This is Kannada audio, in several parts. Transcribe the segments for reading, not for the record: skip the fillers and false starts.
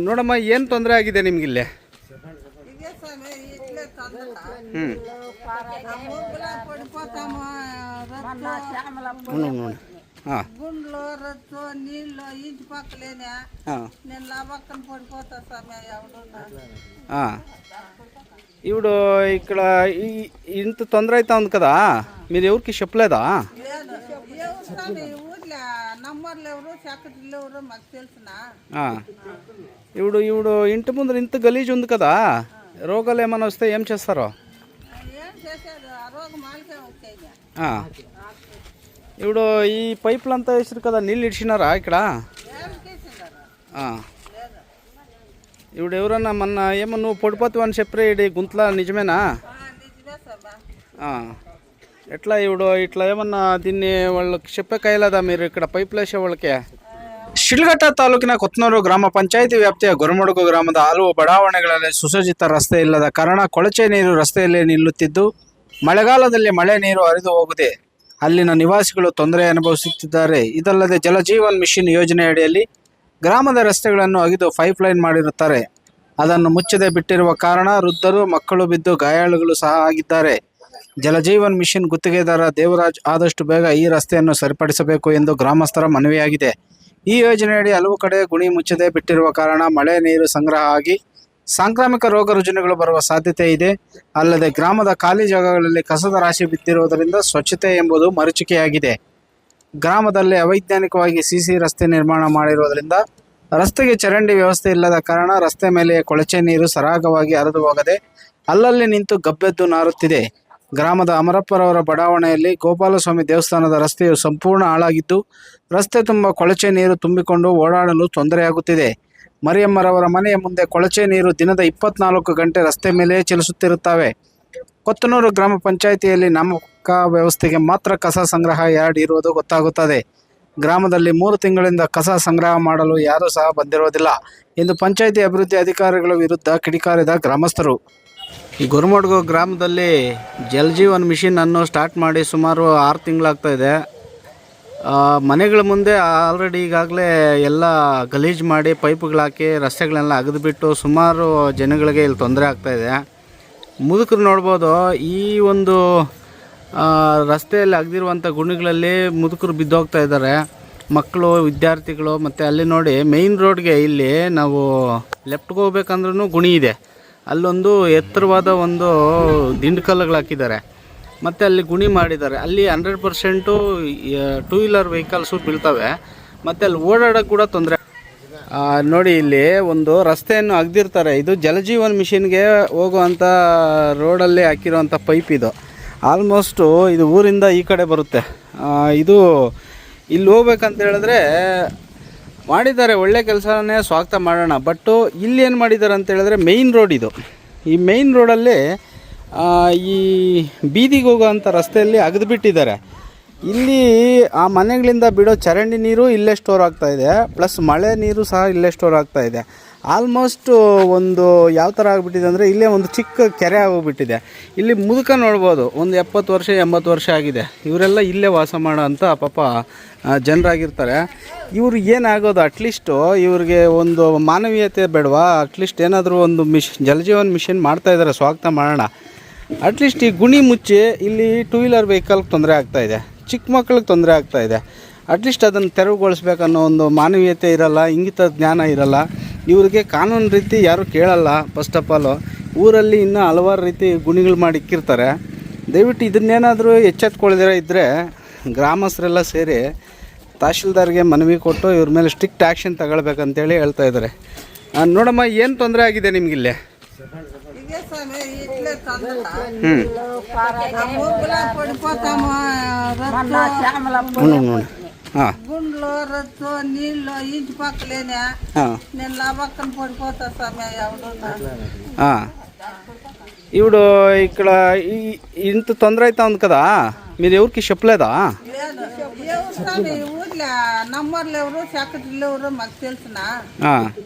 ನೋಡಮ್ಮ, ಏನು ತೊಂದರೆ ಆಗಿದೆ ನಿಮಗಿಲ್ಲೇ? గుండ్లు రచ్చు నీళ్ళు ఇంటి పక్కలేనే నేను లాభక్కని పడిపోతా సమయం ఎవడున్నా ఇప్పుడు ఇక్కడ ఇంత తొందర అవుతా ఉంది కదా, మీరు ఎవరికి చెప్పలేదా? ఊర్లో నంబర్లు ఎవరు సెక్రటరీలు ఎవరు మాకు తెలుసునా. ఇప్పుడు ఇంటి ముందర ఇంత గలీజ్ ఉంది కదా, రోగాలు ఏమైనా వస్తే ఏం చేస్తారో? ఏం చేసేది, ఆ రోగం మాలకే వచ్చేది. ఇప్పుడు ఈ పైపులంతా వేసారు కదా, నీళ్ళు ఇడిచినారా ఇక్కడ? ఇప్పుడు ఎవరన్నా మొన్న ఏమో నువ్వు పడిపోతావు అని చెప్పి ఇది గుంతల నిజమేనా? ఎట్లా ఇప్పుడు ఇట్లా ఏమన్నా దీన్ని వాళ్ళకి చెప్పే ಕೈಲಾದ మీరు ఇక్కడ ಪೈಪ್ ಲೇಸೆ ಒಳಕ್ಕೆ? ಶಿಡ್ಲಘಟ್ಟ ತಾಲೂಕಿನ ಕೊತ್ನೂರು ಗ್ರಾಮ ಪಂಚಾಯಿತಿ ವ್ಯಾಪ್ತಿಯ ಗೊರಮಡುಗು ಗ್ರಾಮದ ಹಲವು ಬಡಾವಣೆಗಳಲ್ಲಿ ಸುಸಜ್ಜಿತ ರಸ್ತೆ ಇಲ್ಲದ ಕಾರಣ ಕೊಳಚೆ ನೀರು ರಸ್ತೆಯಲ್ಲಿ ನಿಲ್ಲುತ್ತಿದ್ದು ಮಳೆಗಾಲದಲ್ಲಿ ಮಳೆ ನೀರು ಹರಿದು ಹೋಗಿದೆ. ಅಲ್ಲಿನ ನಿವಾಸಿಗಳು ತೊಂದರೆ ಅನುಭವಿಸುತ್ತಿದ್ದಾರೆ. ಇದಲ್ಲದೆ ಜಲಜೀವನ್ ಮಿಷನ್ ಯೋಜನೆಯಡಿಯಲ್ಲಿ ಗ್ರಾಮದ ರಸ್ತೆಗಳನ್ನು ಅಗೆದು ಪೈಪ್ ಲೈನ್ ಮಾಡಿರುತ್ತಾರೆ. ಅದನ್ನು ಮುಚ್ಚದೆ ಬಿಟ್ಟಿರುವ ಕಾರಣ ವೃದ್ಧರು, ಮಕ್ಕಳು ಬಿದ್ದು ಗಾಯಾಳುಗಳು ಸಹ ಆಗಿದ್ದಾರೆ. ಜಲಜೀವನ್ ಮಿಷನ್ ಗುತ್ತಿಗೆದಾರ ದೇವರಾಜ್ ಆದಷ್ಟು ಬೇಗ ಈ ರಸ್ತೆಯನ್ನು ಸರಿಪಡಿಸಬೇಕು ಎಂದು ಗ್ರಾಮಸ್ಥರ ಮನವಿಯಾಗಿದೆ. ಈ ಯೋಜನೆಯಡಿ ಹಲವು ಕಡೆ ಗುಣಿ ಮುಚ್ಚದೆ ಬಿಟ್ಟಿರುವ ಕಾರಣ ಮಳೆ ನೀರು ಸಂಗ್ರಹ ಆಗಿ ಸಾಂಕ್ರಾಮಿಕ ರೋಗ ರುಜಿನಗಳು ಬರುವ ಸಾಧ್ಯತೆ ಇದೆ. ಅಲ್ಲದೆ ಗ್ರಾಮದ ಖಾಲಿ ಜಾಗಗಳಲ್ಲಿ ಕಸದ ರಾಶಿ ಬಿದ್ದಿರುವುದರಿಂದ ಸ್ವಚ್ಛತೆ ಎಂಬುದು ಮರೀಚಿಕೆಯಾಗಿದೆ. ಗ್ರಾಮದಲ್ಲಿ ಅವೈಜ್ಞಾನಿಕವಾಗಿ ಸಿಸಿ ರಸ್ತೆ ನಿರ್ಮಾಣ ಮಾಡಿರುವುದರಿಂದ ರಸ್ತೆಗೆ ಚರಂಡಿ ವ್ಯವಸ್ಥೆ ಇಲ್ಲದ ಕಾರಣ ರಸ್ತೆ ಮೇಲೆ ಕೊಳಚೆ ನೀರು ಸರಾಗವಾಗಿ ಹರಿದು ಹೋಗದೆ ಅಲ್ಲಲ್ಲಿ ನಿಂತು ಗಬ್ಬೆದ್ದು ನಾರುತ್ತಿದೆ. ಗ್ರಾಮದ ಅಮರಪ್ಪರವರ ಬಡಾವಣೆಯಲ್ಲಿ ಗೋಪಾಲಸ್ವಾಮಿ ದೇವಸ್ಥಾನದ ರಸ್ತೆಯು ಸಂಪೂರ್ಣ ಹಾಳಾಗಿದ್ದು ರಸ್ತೆ ತುಂಬ ಕೊಳಚೆ ನೀರು ತುಂಬಿಕೊಂಡು ಓಡಾಡಲು ತೊಂದರೆಯಾಗುತ್ತಿದೆ. ಮರಿಯಮ್ಮರವರ ಮನೆಯ ಮುಂದೆ ಕೊಳಚೆ ನೀರು ದಿನದ 24 ಗಂಟೆ ರಸ್ತೆ ಮೇಲೆ ಚಲಿಸುತ್ತಿರುತ್ತವೆ. ಕೊತ್ತನೂರು ಗ್ರಾಮ ಪಂಚಾಯಿತಿಯಲ್ಲಿ ನಾಮಕ ವ್ಯವಸ್ಥೆಗೆ ಮಾತ್ರ ಕಸ ಸಂಗ್ರಹ ಯಾರ್ಡ್ ಇರುವುದು ಗೊತ್ತಾಗುತ್ತದೆ. ಗ್ರಾಮದಲ್ಲಿ 3 ತಿಂಗಳಿಂದ ಕಸ ಸಂಗ್ರಹ ಮಾಡಲು ಯಾರೂ ಸಹ ಬಂದಿರುವುದಿಲ್ಲ ಎಂದು ಪಂಚಾಯಿತಿ ಅಭಿವೃದ್ಧಿ ಅಧಿಕಾರಿಗಳ ವಿರುದ್ಧ ಕಿಡಿಕಾರಿದ ಗ್ರಾಮಸ್ಥರು. ಈ ಗೊರಮಡುಗು ಗ್ರಾಮದಲ್ಲಿ ಜಲಜೀವನ್ ಮಿಷನ್ ಅನ್ನು ಸ್ಟಾರ್ಟ್ ಮಾಡಿ ಸುಮಾರು 6 ತಿಂಗಳಾಗ್ತಾಯಿದೆ. ಮನೆಗಳ ಮುಂದೆ ಆಲ್ರೆಡಿ ಈಗಾಗಲೇ ಎಲ್ಲ ಗಲೀಜು ಮಾಡಿ ಪೈಪ್ಗಳಾಕಿ ರಸ್ತೆಗಳೆಲ್ಲ ಅಗೆದುಬಿಟ್ಟು ಸುಮಾರು ಜನಗಳಿಗೆ ಇಲ್ಲಿ ತೊಂದರೆ ಆಗ್ತಾಯಿದೆ. ಮುದುಕರು ನೋಡ್ಬೋದು, ಈ ಒಂದು ರಸ್ತೆಯಲ್ಲಿ ಅಗೆದಿರುವಂಥ ಗುಣಿಗಳಲ್ಲಿ ಮುದುಕರು ಬಿದ್ದೋಗ್ತಾ ಇದ್ದಾರೆ. ಮಕ್ಕಳು, ವಿದ್ಯಾರ್ಥಿಗಳು. ಮತ್ತು ಅಲ್ಲಿ ನೋಡಿ ಮೇಯ್ನ್ ರೋಡ್ಗೆ ಇಲ್ಲಿ ನಾವು ಲೆಫ್ಟ್ಗೆ ಹೋಗ್ಬೇಕಂದ್ರೂ ಗುಣಿ ಇದೆ. ಅಲ್ಲೊಂದು ಎತ್ತರವಾದ ಒಂದು ದಿಂಡ್ಕಲ್ಲುಗಳು ಹಾಕಿದ್ದಾರೆ. ಮತ್ತು ಅಲ್ಲಿ ಗುಣಿ ಮಾಡಿದ್ದಾರೆ. ಅಲ್ಲಿ 100% 2 ವೀಲರ್ ವೆಹಿಕಲ್ಸು ಬೀಳ್ತವೆ. ಮತ್ತು ಅಲ್ಲಿ ಓಡಾಡೋಕ್ಕೆ ಕೂಡ ತೊಂದರೆ. ನೋಡಿ, ಇಲ್ಲಿ ಒಂದು ರಸ್ತೆಯನ್ನು ಅಗೆದಿರ್ತಾರೆ. ಇದು ಜಲಜೀವನ್ ಮಿಷನ್ಗೆ ಹೋಗುವಂಥ ರೋಡಲ್ಲಿ ಹಾಕಿರೋವಂಥ ಪೈಪ್ ಇದು. ಆಲ್ಮೋಸ್ಟು ಇದು ಊರಿಂದ ಈ ಕಡೆ ಬರುತ್ತೆ. ಇದು ಇಲ್ಲಿ ಹೋಗ್ಬೇಕಂತ ಹೇಳಿದ್ರೆ ಮಾಡಿದ್ದಾರೆ, ಒಳ್ಳೆ ಕೆಲಸನೇ ಸ್ವಾಗತ ಮಾಡೋಣ. ಬಟ್ಟು ಇಲ್ಲಿ ಏನು ಮಾಡಿದ್ದಾರೆ ಅಂತ ಹೇಳಿದ್ರೆ ಮೇಯ್ನ್ ರೋಡ್ ಇದು. ಈ ಮೇಯ್ನ್ ರೋಡಲ್ಲಿ ಈ ಬೀದಿಗೆ ಹೋಗೋವಂಥ ರಸ್ತೆಯಲ್ಲಿ ಅಗೆದುಬಿಟ್ಟಿದ್ದಾರೆ. ಇಲ್ಲಿ ಆ ಮನೆಗಳಿಂದ ಬಿಡೋ ಚರಂಡಿ ನೀರು ಇಲ್ಲೇ ಸ್ಟೋರ್ ಆಗ್ತಾಯಿದೆ, ಪ್ಲಸ್ ಮಳೆ ನೀರು ಸಹ ಇಲ್ಲೇ ಸ್ಟೋರ್ ಆಗ್ತಾಯಿದೆ. ಆಲ್ಮೋಸ್ಟು ಒಂದು ಯಾವ ಥರ ಆಗಿಬಿಟ್ಟಿದೆ ಅಂದರೆ ಇಲ್ಲೇ ಒಂದು ಚಿಕ್ಕ ಕೆರೆ ಆಗೋಗ್ಬಿಟ್ಟಿದೆ. ಇಲ್ಲಿ ಮುದುಕ ನೋಡ್ಬೋದು, ಒಂದು 70 ವರ್ಷ 80 ವರ್ಷ ಆಗಿದೆ. ಇವರೆಲ್ಲ ಇಲ್ಲೇ ವಾಸ ಮಾಡೋ ಅಂಥ ಪಾಪ ಜನರಾಗಿರ್ತಾರೆ. ಇವರು ಏನಾಗೋದು, ಅಟ್ಲೀಸ್ಟು ಇವ್ರಿಗೆ ಒಂದು ಮಾನವೀಯತೆ ಬೇಡವಾ? ಅಟ್ಲೀಸ್ಟ್ ಏನಾದರೂ ಒಂದು ಜಲಜೀವನ್ ಮಿಷನ್ ಮಾಡ್ತಾಯಿದ್ದಾರೆ, ಸ್ವಾಗತ ಮಾಡೋಣ. ಅಟ್ಲೀಸ್ಟ್ ಈ ಗುಣಿ ಮುಚ್ಚಿ ಇಲ್ಲಿ 2 ವೀಲರ್ ವೆಹಿಕಲ್ಗೆ ತೊಂದರೆ ಆಗ್ತಾಯಿದೆ, ಚಿಕ್ಕ ಮಕ್ಕಳಿಗೆ ತೊಂದರೆ ಆಗ್ತಾಯಿದೆ. ಅಟ್ಲೀಸ್ಟ್ ಅದನ್ನು ತೆರವುಗೊಳಿಸ್ಬೇಕನ್ನೋ ಒಂದು ಮಾನವೀಯತೆ ಇರಲ್ಲ, ಇಂಗಿತ ಜ್ಞಾನ ಇರಲ್ಲ. ಇವ್ರಿಗೆ ಕಾನೂನು ರೀತಿ ಯಾರೂ ಕೇಳಲ್ಲ. ಫಸ್ಟ್ ಆಫ್ ಆಲು ಊರಲ್ಲಿ ಇನ್ನೂ ಹಲವಾರು ರೀತಿ ಗುಣಿಗಳು ಮಾಡಿ ಇಕ್ಕಿರ್ತಾರೆ. ದಯವಿಟ್ಟು ಇದನ್ನೇನಾದರೂ ಎಚ್ಚೆತ್ಕೊಳ್ಳದಿರ ಇದ್ದರೆ ಗ್ರಾಮಸ್ಥರೆಲ್ಲ ಸೇರಿ ತಹಶೀಲ್ದಾರ್ಗೆ ಮನವಿ ಕೊಟ್ಟು ಇವ್ರ ಮೇಲೆ ಸ್ಟ್ರಿಕ್ಟ್ ಆ್ಯಕ್ಷನ್ ತಗೊಳ್ಬೇಕಂತೇಳಿ ಹೇಳ್ತಾ ಇದ್ದಾರೆ. ನೋಡಮ್ಮ, ಏನು ತೊಂದರೆ ಆಗಿದೆ ನಿಮಗಿಲ್ಲೇ? గుండ్లు రచ్చు నీళ్ళు ఇంటి పక్కలేనే నేను లాభక్కని పడిపోతా సమయం ఎవడున్నా. ఇప్పుడు ఇక్కడ ఇంత తొందర అవుతా ఉంది కదా, మీరు ఎవరికి చెప్పలేదా? ఊర్లో నంబర్లు ఎవరు సెక్రటరీలు ఎవరు మాకు తెలుసునా.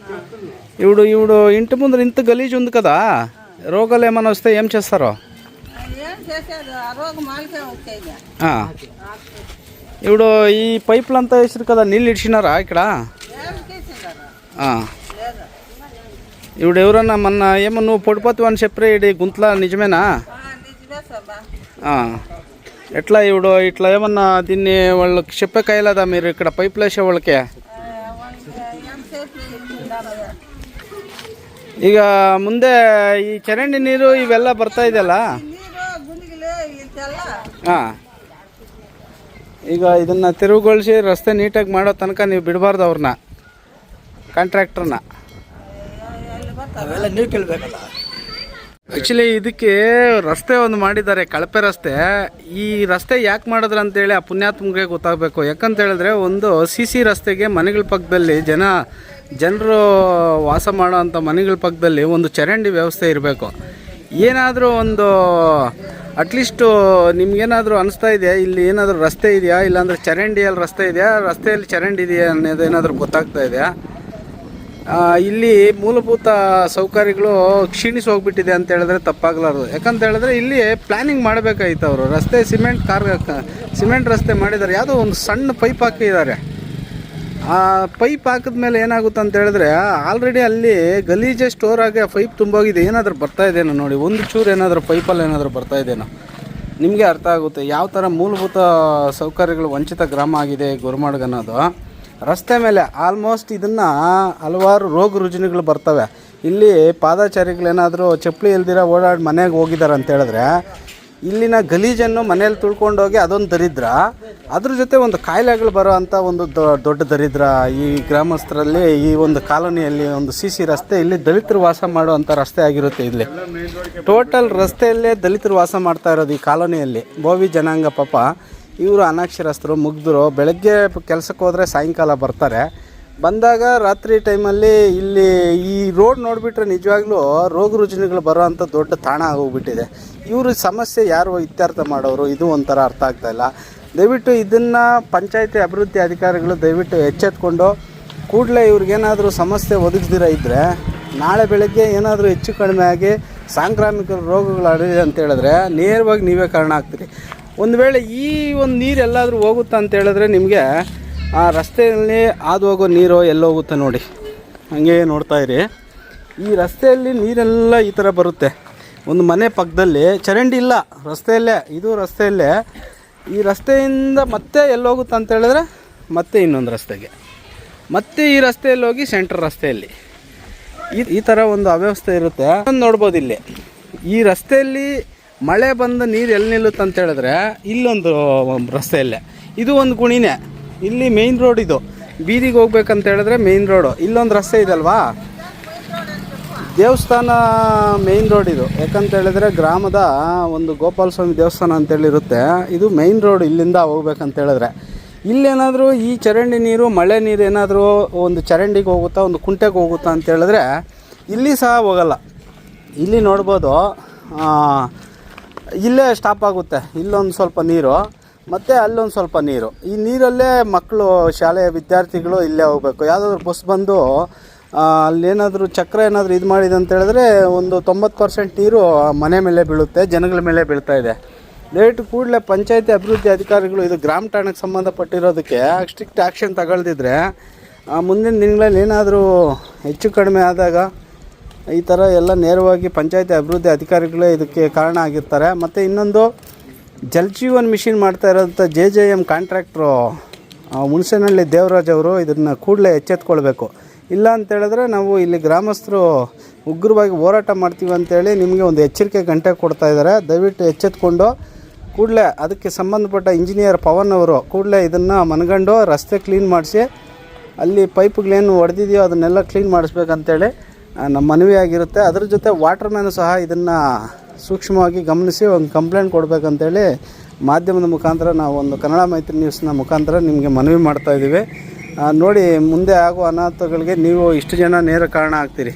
ఇప్పుడు ఇంటి ముందర ఇంత గలీజ్ ఉంది కదా, రోగాలు ఏమైనా వస్తే ఏం చేస్తారో? ఏం చేసేది, ఆ రోగం మాలకే వచ్చేది. ఇప్పుడు ఈ పైపులంతా వేసారు కదా, నీళ్ళు ఇడిచినారా ఇక్కడ? ఇప్పుడు ఎవరన్నా మొన్న ఏమో నువ్వు పొడిపోతావు అని చెప్పి ఇది గుంతల నిజమేనా? నిజమే సబ్బా. ఎట్లా ఇప్పుడు ఇట్లా ఏమన్నా దీన్ని వాళ్ళకి చెప్పే కయ్యలేదా మీరు ఇక్కడ పైపులు వేసే వాళ్ళకి? ಈಗ ಮುಂದೆ ಈ ಚರಂಡಿ ನೀರು ಇವೆಲ್ಲ ಬರ್ತಾ ಇದೆಯಲ್ಲ, ಹಾಂ, ಈಗ ಇದನ್ನು ತಿರುವುಗೊಳಿಸಿ ರಸ್ತೆ ನೀಟಾಗಿ ಮಾಡೋ ತನಕ ನೀವು ಬಿಡಬಾರ್ದು ಅವ್ರನ್ನ, ಕಾಂಟ್ರಾಕ್ಟ್ರನ್ನ. ಅವೆಲ್ಲ ನೀರು ಕೇಳಬೇಕಲ್ಲ. ಆ್ಯಕ್ಚುಲಿ ಇದಕ್ಕೆ ರಸ್ತೆ ಒಂದು ಮಾಡಿದ್ದಾರೆ, ಕಳಪೆ ರಸ್ತೆ. ಈ ರಸ್ತೆ ಯಾಕೆ ಮಾಡಿದ್ರು ಅಂತೇಳಿ ಆ ಪುಣ್ಯಾತ್ಮಗೆ ಗೊತ್ತಾಗಬೇಕು. ಯಾಕಂತ ಹೇಳಿದ್ರೆ ಒಂದು ಸಿ ರಸ್ತೆಗೆ ಮನೆಗಳ ಪಕ್ಕದಲ್ಲಿ ಜನರು ವಾಸ ಮಾಡೋ ಅಂಥ ಮನೆಗಳ ಪಕ್ಕದಲ್ಲಿ ಒಂದು ಚರಂಡಿ ವ್ಯವಸ್ಥೆ ಇರಬೇಕು. ಏನಾದರೂ ಒಂದು ಅಟ್ಲೀಸ್ಟು ನಿಮ್ಗೇನಾದರೂ ಅನಿಸ್ತಾ ಇದೆಯಾ ಇಲ್ಲಿ ಏನಾದರೂ ರಸ್ತೆ ಇದೆಯಾ, ಇಲ್ಲಾಂದರೆ ಚರಂಡಿಯಲ್ಲಿ ರಸ್ತೆ ಇದೆಯಾ, ರಸ್ತೆಯಲ್ಲಿ ಚರಂಡಿ ಇದೆಯಾ ಅನ್ನೋದೇನಾದರೂ ಗೊತ್ತಾಗ್ತಾ ಇದೆಯಾ? ಇಲ್ಲಿ ಮೂಲಭೂತ ಸೌಕರ್ಯಗಳು ಕ್ಷೀಣಿಸಿ ಹೋಗ್ಬಿಟ್ಟಿದೆ ಅಂತ ಹೇಳಿದ್ರೆ ತಪ್ಪಾಗಲಾರದು. ಯಾಕಂತ ಹೇಳಿದ್ರೆ ಇಲ್ಲಿ ಪ್ಲ್ಯಾನಿಂಗ್ ಮಾಡಬೇಕಾಗಿತ್ತು ಅವರು. ರಸ್ತೆ ಸಿಮೆಂಟ್ ರಸ್ತೆ ಮಾಡಿದ್ದಾರೆ, ಯಾವುದೋ ಒಂದು ಸಣ್ಣ ಪೈಪ್ ಹಾಕಿದ್ದಾರೆ. ಆ ಪೈಪ್ ಹಾಕಿದ್ಮೇಲೆ ಏನಾಗುತ್ತೆ ಅಂತ ಹೇಳಿದ್ರೆ ಆಲ್ರೆಡಿ ಅಲ್ಲಿ ಗಲೀಜೆ ಸ್ಟೋರ್ ಆಗಿ ಆ ಪೈಪ್ ತುಂಬೋಗಿದೆ. ಏನಾದರೂ ಬರ್ತಾ ಇದೆಯೋ ನೋಡಿ, ಒಂದು ಚೂರು ಏನಾದರೂ ಪೈಪಲ್ಲಿ ಏನಾದರೂ ಬರ್ತಾ ಇದೆಯೋ ನಿಮಗೆ ಅರ್ಥ ಆಗುತ್ತೆ ಯಾವ ಥರ ಮೂಲಭೂತ ಸೌಕರ್ಯಗಳು ವಂಚಿತ ಗ್ರಾಮ ಆಗಿದೆ ಗೊರಮಡಗ ಅನ್ನೋದು. ರಸ್ತೆ ಮೇಲೆ ಆಲ್ಮೋಸ್ಟ್ ಇದನ್ನು ಹಲವಾರು ರೋಗ ರುಜಿನಗಳು ಬರ್ತವೆ. ಇಲ್ಲಿ ಪಾದಚಾರಿಗಳೇನಾದರೂ ಚಪ್ಪಲಿ ಇಲ್ದಿರ ಓಡಾಡಿ ಮನೆಗೆ ಹೋಗಿದ್ದಾರೆ ಅಂತ ಹೇಳಿದ್ರೆ ಇಲ್ಲಿನ ಗಲೀಜನ್ನು ಮನೇಲಿ ತುಳ್ಕೊಂಡೋಗಿ ಅದೊಂದು ದರಿದ್ರ, ಅದ್ರ ಜೊತೆ ಒಂದು ಕಾಯಿಲೆಗಳು ಬರೋ ಅಂಥ ಒಂದು ದೊಡ್ಡ ದರಿದ್ರ ಈ ಗ್ರಾಮಸ್ಥರಲ್ಲಿ. ಈ ಒಂದು ಕಾಲೋನಿಯಲ್ಲಿ ಒಂದು ಸಿ ರಸ್ತೆ, ಇಲ್ಲಿ ದಲಿತರು ವಾಸ ಮಾಡುವಂಥ ರಸ್ತೆ ಆಗಿರುತ್ತೆ. ಇಲ್ಲಿ ಟೋಟಲ್ ರಸ್ತೆಯಲ್ಲೇ ದಲಿತರು ವಾಸ ಮಾಡ್ತಾ ಇರೋದು ಈ ಕಾಲೋನಿಯಲ್ಲಿ. ಬೋವಿ ಜನಾಂಗ ಪಾಪ ಇವರು ಅನಕ್ಷರಸ್ಥರು, ಮುಗ್ಧರು. ಬೆಳಗ್ಗೆ ಕೆಲಸಕ್ಕೆ ಹೋದರೆ ಸಾಯಂಕಾಲ ಬರ್ತಾರೆ. ಬಂದಾಗ ರಾತ್ರಿ ಟೈಮಲ್ಲಿ ಇಲ್ಲಿ ಈ ರೋಡ್ ನೋಡಿಬಿಟ್ರೆ ನಿಜವಾಗ್ಲೂ ರೋಗ ರುಜಿನಗಳು ಬರೋ ಅಂಥ ದೊಡ್ಡ ತಾಣ ಆಗೋಗ್ಬಿಟ್ಟಿದೆ. ಇವರು ಸಮಸ್ಯೆ ಯಾರು ಇತ್ಯರ್ಥ ಮಾಡೋರು, ಇದು ಒಂಥರ ಅರ್ಥ ಆಗ್ತಾಯಿಲ್ಲ. ದಯವಿಟ್ಟು ಇದನ್ನು ಪಂಚಾಯತಿ ಅಭಿವೃದ್ಧಿ ಅಧಿಕಾರಿಗಳು ದಯವಿಟ್ಟು ಎಚ್ಚೆತ್ಕೊಂಡು ಕೂಡಲೇ ಇವ್ರಿಗೇನಾದರೂ ಸಮಸ್ಯೆ ಒದಗಿಸ್ದಿರ ಇದ್ದರೆ ನಾಳೆ ಬೆಳಗ್ಗೆ ಏನಾದರೂ ಹೆಚ್ಚು ಕಡಿಮೆ ಆಗಿ ಸಾಂಕ್ರಾಮಿಕ ರೋಗಗಳು ಹರಡಿದೆ ಅಂತ ಹೇಳಿದ್ರೆ ನೇರವಾಗಿ ನೀವೇ ಕಾರಣ ಆಗ್ತೀರಿ. ಒಂದು ವೇಳೆ ಈ ಒಂದು ನೀರು ಎಲ್ಲಾದರೂ ಹೋಗುತ್ತಾ ಅಂತ ಹೇಳಿದ್ರೆ ನಿಮಗೆ ಆ ರಸ್ತೆಯಲ್ಲಿ ಹಾದು ಹೋಗೋ ನೀರು ಎಲ್ಲೋಗುತ್ತೆ ನೋಡಿ, ಹಾಗೆ ನೋಡ್ತಾಯಿರಿ. ಈ ರಸ್ತೆಯಲ್ಲಿ ನೀರೆಲ್ಲ ಈ ಥರ ಬರುತ್ತೆ. ಒಂದು ಮನೆ ಪಕ್ಕದಲ್ಲಿ ಚರಂಡಿ ಇಲ್ಲ, ರಸ್ತೆಯಲ್ಲೇ, ಇದು ರಸ್ತೆಯಲ್ಲೇ. ಈ ರಸ್ತೆಯಿಂದ ಮತ್ತೆ ಎಲ್ಲೋಗುತ್ತೆ ಅಂತ ಹೇಳಿದ್ರೆ ಮತ್ತೆ ಇನ್ನೊಂದು ರಸ್ತೆಗೆ, ಮತ್ತೆ ಈ ರಸ್ತೆಯಲ್ಲಿ ಹೋಗಿ ಸೆಂಟ್ರ್ ರಸ್ತೆಯಲ್ಲಿ ಈ ಥರ ಒಂದು ಅವ್ಯವಸ್ಥೆ ಇರುತ್ತೆ. ನೋಡ್ಬೋದು ಇಲ್ಲಿ ಈ ರಸ್ತೆಯಲ್ಲಿ ಮಳೆ ಬಂದ ನೀರು ಎಲ್ಲಿ ನಿಲ್ಲುತ್ತೆ ಅಂತ ಹೇಳಿದ್ರೆ ಇಲ್ಲೊಂದು ರಸ್ತೆಯಲ್ಲೇ, ಇದು ಒಂದು ಗುಣಿನೇ. ಇಲ್ಲಿ ಮೇಯ್ನ್ ರೋಡ್, ಇದು ಬೀದಿಗೆ ಹೋಗ್ಬೇಕಂತ ಹೇಳಿದ್ರೆ ಮೇಯ್ನ್ ರೋಡು. ಇಲ್ಲೊಂದು ರಸ್ತೆ ಇದಲ್ವಾ, ದೇವಸ್ಥಾನ ಮೇಯ್ನ್ ರೋಡ್ ಇದು. ಯಾಕಂತ ಹೇಳಿದ್ರೆ ಗ್ರಾಮದ ಒಂದು ಗೋಪಾಲ ಸ್ವಾಮಿ ದೇವಸ್ಥಾನ ಅಂತೇಳಿರುತ್ತೆ. ಇದು ಮೇಯ್ನ್ ರೋಡ್ ಇಲ್ಲಿಂದ ಹೋಗ್ಬೇಕಂತ ಹೇಳಿದ್ರೆ. ಇಲ್ಲೇನಾದರೂ ಈ ಚರಂಡಿ ನೀರು, ಮಳೆ ನೀರು ಏನಾದರೂ ಒಂದು ಚರಂಡಿಗೆ ಹೋಗುತ್ತಾ, ಒಂದು ಕುಂಟೆಗೆ ಹೋಗುತ್ತಾ ಅಂತ ಹೇಳಿದ್ರೆ ಇಲ್ಲಿ ಸಹ ಹೋಗಲ್ಲ. ಇಲ್ಲಿ ನೋಡ್ಬೋದು ಇಲ್ಲೇ ಸ್ಟಾಪ್ ಆಗುತ್ತೆ. ಇಲ್ಲೊಂದು ಸ್ವಲ್ಪ ನೀರು ಮತ್ತು ಅಲ್ಲೊಂದು ಸ್ವಲ್ಪ ನೀರು. ಈ ನೀರಲ್ಲೇ ಮಕ್ಕಳು, ಶಾಲೆಯ ವಿದ್ಯಾರ್ಥಿಗಳು ಇಲ್ಲೇ ಹೋಗಬೇಕು. ಯಾವುದಾದ್ರೂ ಬಸ್ ಬಂದು ಅಲ್ಲೇನಾದರೂ ಚಕ್ರ ಏನಾದರೂ ಇದು ಮಾಡಿದೆ ಅಂತ ಹೇಳಿದ್ರೆ ಒಂದು 90% ನೀರು ಮನೆ ಮೇಲೆ ಬೀಳುತ್ತೆ, ಜನಗಳ ಮೇಲೆ ಬೀಳ್ತಾ ಇದೆ. ದಯವಿಟ್ಟು ಕೂಡಲೇ ಪಂಚಾಯತಿ ಅಭಿವೃದ್ಧಿ ಅಧಿಕಾರಿಗಳು ಇದು ಗ್ರಾಮ ಠಾಣೆಗೆ ಸಂಬಂಧಪಟ್ಟಿರೋದಕ್ಕೆ ಸ್ಟ್ರಿಕ್ಟ್ ಆ್ಯಕ್ಷನ್ ತಗೊಳ್ದಿದ್ರೆ ಮುಂದಿನ ದಿನಗಳಲ್ಲಿ ಏನಾದರೂ ಹೆಚ್ಚು ಕಡಿಮೆ ಆದಾಗ ಈ ಥರ ಎಲ್ಲ ನೇರವಾಗಿ ಪಂಚಾಯತಿ ಅಭಿವೃದ್ಧಿ ಅಧಿಕಾರಿಗಳೇ ಇದಕ್ಕೆ ಕಾರಣ ಆಗಿರ್ತಾರೆ. ಮತ್ತು ಇನ್ನೊಂದು ಜಲಜೀವನ್ ಮಿಷನ್ ಮಾಡ್ತಾ ಇರೋಂಥ JJM ಕಾಂಟ್ರಾಕ್ಟ್ರು ಹುಣಸೇನಹಳ್ಳಿ ದೇವರಾಜ್ ಅವರು ಇದನ್ನು ಕೂಡಲೇ ಎಚ್ಚೆತ್ಕೊಳ್ಬೇಕು. ಇಲ್ಲ ಅಂತೇಳಿದ್ರೆ ನಾವು ಇಲ್ಲಿ ಗ್ರಾಮಸ್ಥರು ಉಗ್ರವಾಗಿ ಹೋರಾಟ ಮಾಡ್ತೀವಿ ಅಂತೇಳಿ ನಿಮಗೆ ಒಂದು ಎಚ್ಚರಿಕೆ ಗಂಟೆ ಕೊಡ್ತಾ ಇದ್ದಾರೆ. ದಯವಿಟ್ಟು ಎಚ್ಚೆತ್ಕೊಂಡು ಕೂಡಲೇ ಅದಕ್ಕೆ ಸಂಬಂಧಪಟ್ಟ ಇಂಜಿನಿಯರ್ ಪವನ್ ಅವರು ಕೂಡಲೇ ಇದನ್ನು ಮನಗಂಡು ರಸ್ತೆ ಕ್ಲೀನ್ ಮಾಡಿಸಿ ಅಲ್ಲಿ ಪೈಪ್ಗಳೇನು ಹೊಡೆದಿದೆಯೋ ಅದನ್ನೆಲ್ಲ ಕ್ಲೀನ್ ಮಾಡಿಸ್ಬೇಕಂತೇಳಿ ನಮ್ಮ ಮನವಿ ಆಗಿರುತ್ತೆ. ಅದ್ರ ಜೊತೆ ವಾಟರ್ ಮ್ಯಾನು ಸಹ ಇದನ್ನು ಸೂಕ್ಷ್ಮವಾಗಿ ಗಮನಿಸಿ ಒಂದು ಕಂಪ್ಲೇಂಟ್ ಕೊಡಬೇಕಂತೇಳಿ ಮಾಧ್ಯಮದ ಮುಖಾಂತರ ನಾವು ಒಂದು ಕನ್ನಡ ಮೈತ್ರಿ ನ್ಯೂಸ್ನ ಮುಖಾಂತರ ನಿಮಗೆ ಮನವಿ ಮಾಡ್ತಾಯಿದ್ದೀವಿ. ನೋಡಿ, ಮುಂದೆ ಆಗುವ ಅನಾಹುತಗಳಿಗೆ ನೀವು ಇಷ್ಟು ಜನ ನೇರ ಕಾರಣ ಆಗ್ತೀರಿ.